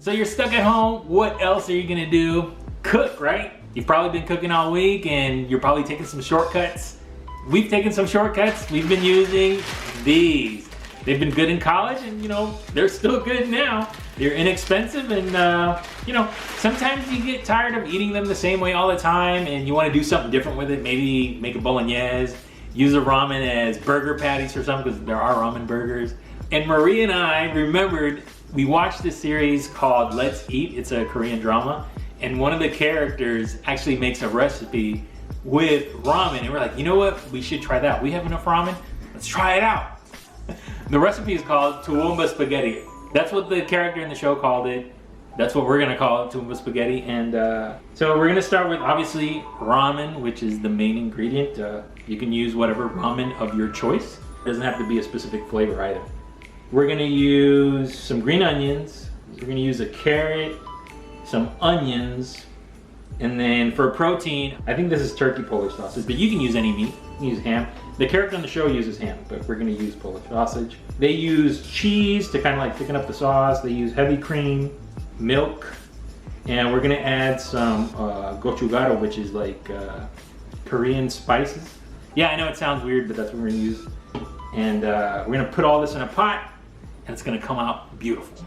So you're stuck at home, what else are you gonna do? Cook, right? You've probably been cooking all week and you're probably taking some shortcuts. We've taken some shortcuts. We've been using these. They've been good in college and you know, they're still good now. They're inexpensive and you know, sometimes you get tired of eating them the same way all the time and you wanna do something different with it. Maybe make a bolognese, use a ramen as burger patties or something because there are ramen burgers. And Marie and I remembered we watched this series called Let's Eat. It's a Korean drama. And one of the characters actually makes a recipe with ramen. And we're like, you know what? We should try that. We have enough ramen. Let's try it out. The recipe is called Toowoomba Spaghetti. That's what the character in the show called it. That's what we're gonna call it, Toowoomba Spaghetti. And so we're gonna start with obviously ramen, which is the main ingredient. You can use whatever ramen of your choice. It doesn't have to be a specific flavor either. We're gonna use some green onions. We're gonna use a carrot, some onions, and then for protein, I think this is turkey Polish sausage, but you can use any meat. You can use ham. The character on the show uses ham, but we're gonna use Polish sausage. They use cheese to kind of like thicken up the sauce. They use heavy cream, milk, and we're gonna add some gochujang, which is like Korean spices. Yeah, I know it sounds weird, but that's what we're gonna use. And we're gonna put all this in a pot, and it's gonna come out beautiful.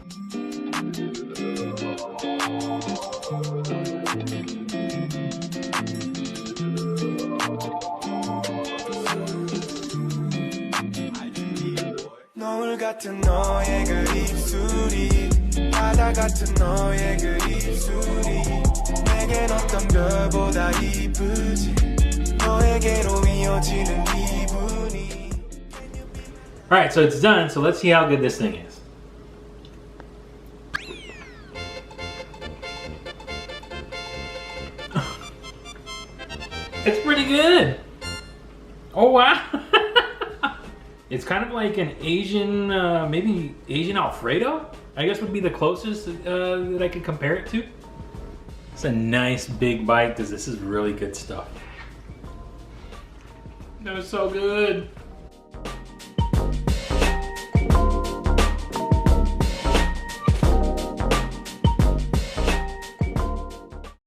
노을 같은 너의 그 입술이 바다 같은 너의 그 입술이 내겐 어떤 별보다 이쁘지 너에게로 이어지는 기분이. Alright, so it's done, so let's see how good this thing is. It's pretty good! Oh wow! It's kind of like an Asian, maybe Asian Alfredo? I guess would be the closest that I could compare it to. It's a nice big bite because this is really good stuff. That was so good.